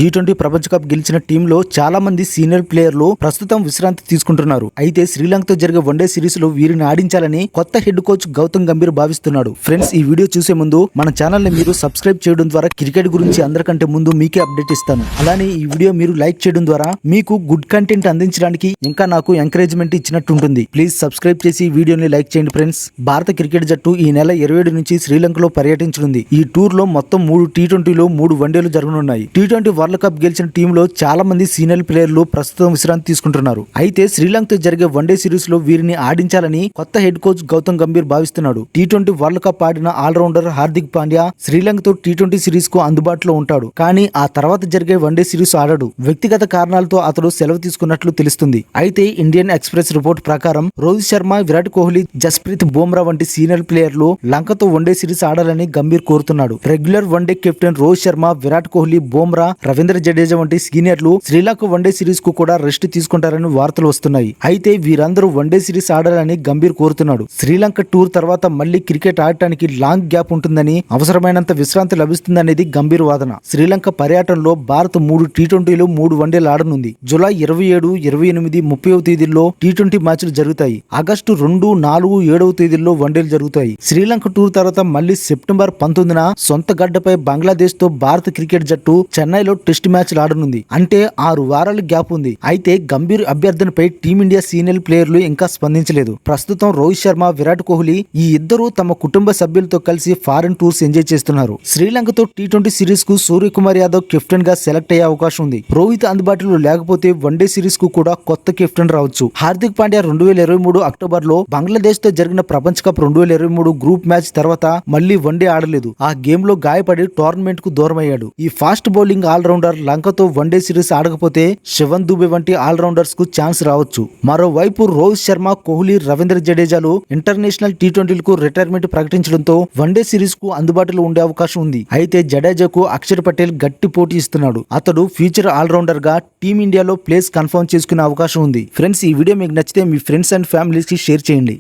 T20 ప్రపంచ cup గెలిచిన టీంలో చాలా మంది సీనియర్ ప్లేయర్లు ప్రస్తుతం విశ్రాంతి తీసుకుంటున్నారు. అయితే శ్రీలంకతో జరిగే వన్డే సిరీస్ లో వీరిని ఆడించాలని కొత్త హెడ్ కోచ్ గౌతమ్ గంభీర్ భావిస్తున్నాడు. ఫ్రెండ్స్, ఈ వీడియో చూసే ముందు మన ఛానల్ ని మీరు సబ్స్క్రైబ్ చేయడం ద్వారా క్రికెట్ గురించి అందరికంటే ముందు మీకే అప్డేట్ ఇస్తాను. అలానే ఈ వీడియో మీరు లైక్ చేయడం ద్వారా మీకు గుడ్ కంటెంట్ అందించడానికి ఇంకా నాకు ఎంకరేజ్మెంట్ ఇచ్చినట్టు ఉంటుంది. ప్లీజ్ సబ్స్క్రైబ్ చేసి వీడియోని లైక్ చేయండి. ఫ్రెండ్స్, భారత క్రికెట్ జట్టు ఈ నెల 27 నుంచి శ్రీలంకలో పర్యటించనుంది. ఈ టూర్ లో మొత్తం 3 టీ20లో 3 వన్డేలు జరగనున్నాయి. టీ20 వరల్డ్ కప్ గెలిచిన టీంలో చాలా మంది సీనియర్ ప్లేయర్లు ప్రస్తుతం విశ్రాంతి తీసుకుంటున్నారు. అయితే శ్రీలంకతో జరిగే వన్డే సిరీస్ లో వీరిని ఆడించాలని కొత్త హెడ్ కోచ్ గౌతమ్ గంభీర్ భావిస్తున్నాడు. టీ20 వరల్డ్ కప్ ఆడిన ఆల్రౌండర్ హార్దిక్ పాండ్యా శ్రీలంకతో టీ20 సిరీస్ కు అందుబాటులో ఉంటాడు. కానీ ఆ తర్వాత జరిగే వన్డే సిరీస్ ఆడడు. వ్యక్తిగత కారణాలతో అతడు సెలవు తీసుకున్నట్లు తెలుస్తుంది. అయితే ఇండియన్ ఎక్స్ప్రెస్ రిపోర్ట్ ప్రకారం రోహిత్ శర్మ, విరాట్ కోహ్లీ, జస్ప్రీత్ బుమ్రా వంటి సీనియర్ ప్లేయర్లు లంకతో వన్డే సిరీస్ ఆడాలని గంభీర్ కోరుతున్నాడు. Regular one day captain Rohit Sharma, Virat Kohli, Bumrah, Ravindra Jadeja వంటి సీనియర్లు శ్రీలంక వన్డే సిరీస్ కు కూడా రెస్ట్ తీసుకుంటారని వార్తలు వస్తున్నాయి. అయితే వీరందరూ వన్డే సిరీస్ ఆడాలని గంభీర్ కోరుతున్నాడు. శ్రీలంక టూర్ తర్వాత మళ్లీ క్రికెట్ ఆడటానికి లాంగ్ గ్యాప్ ఉంటుందని, అవసరమైనంత విశ్రాంతి లభిస్తుందనేది గంభీర్ వాదన. శ్రీలంక పర్యటనలో భారత్ 3 టీ20లు 3 వన్డేలు ఆడనుంది. జూలై 27, 28, 30వ తేదీల్లో టీ20 మ్యాచ్లు జరుగుతాయి. ఆగస్టు 2, 4, 7వ తేదీల్లో వన్డేలు జరుగుతాయి. శ్రీలంక టూర్ తర్వాత మళ్లీ సెప్టెంబర్ 19న సొంత గడ్డపై బంగ్లాదేశ్ తో భారత క్రికెట్ జట్టు చెన్నైలో టెస్ట్ మ్యాచ్ ఆడనుంది. అంటే 6 వారాల గ్యాప్ ఉంది. అయితే గంభీర్ అభ్యర్థనపై టీమిండియా సీనియర్ ప్లేయర్లు ఇంకా స్పందించలేదు. ప్రస్తుతం రోహిత్ శర్మ, విరాట్ కోహ్లీ ఈ ఇద్దరు తమ కుటుంబ సభ్యులతో కలిసి ఫారెన్ టూర్స్ ఎంజాయ్ చేస్తున్నారు. శ్రీలంకతో టీ20 సిరీస్ కు సూర్యకుమార్ యాదవ్ కెప్టెన్ గా సెలెక్ట్ అయ్యే అవకాశం ఉంది. రోహిత్ అందుబాటులో లేకపోతే వన్డే సిరీస్ కు కూడా కొత్త కెప్టెన్ రావచ్చు. హార్దిక్ పాండ్యా 2023 అక్టోబర్ లో బంగ్లాదేశ్ తో జరిగిన ప్రపంచ కప్ 2023 గ్రూప్ మ్యాచ్ తర్వాత మళ్లీ వన్డే ఆడలేదు. ఆ గేమ్ లో గాయపడి టోర్నమెంట్ కు దూరమయ్యాడు. ఈ ఫాస్ట్ బౌలింగ్ ఆల్రౌండర్ లంకతో వన్డే సిరీస్ ఆడకపోతే శివన్ దుబే వంటి ఆల్రౌండర్స్ కు ఛాన్స్ రావచ్చు. మరోవైపు రోహిత్ శర్మ, కోహ్లీ, రవీంద్ర జడేజాలు ఇంటర్నేషనల్ టీ20లకు రిటైర్మెంట్ ప్రకటించడంతో వన్డే సిరీస్ కు అందుబాటులో ఉండే అవకాశం ఉంది. అయితే జడేజాకు అక్షర్ పటేల్ గట్టి పోటీ ఇస్తున్నాడు. అతడు ఫ్యూచర్ ఆల్రౌండర్ గా టీమిండియాలో ప్లేస్ కన్ఫర్మ్ చేసుకునే అవకాశం ఉంది. ఫ్రెండ్స్, ఈ వీడియో మీకు నచ్చితే మీ ఫ్రెండ్స్ అండ్ ఫ్యామిలీస్ కి షేర్ చేయండి.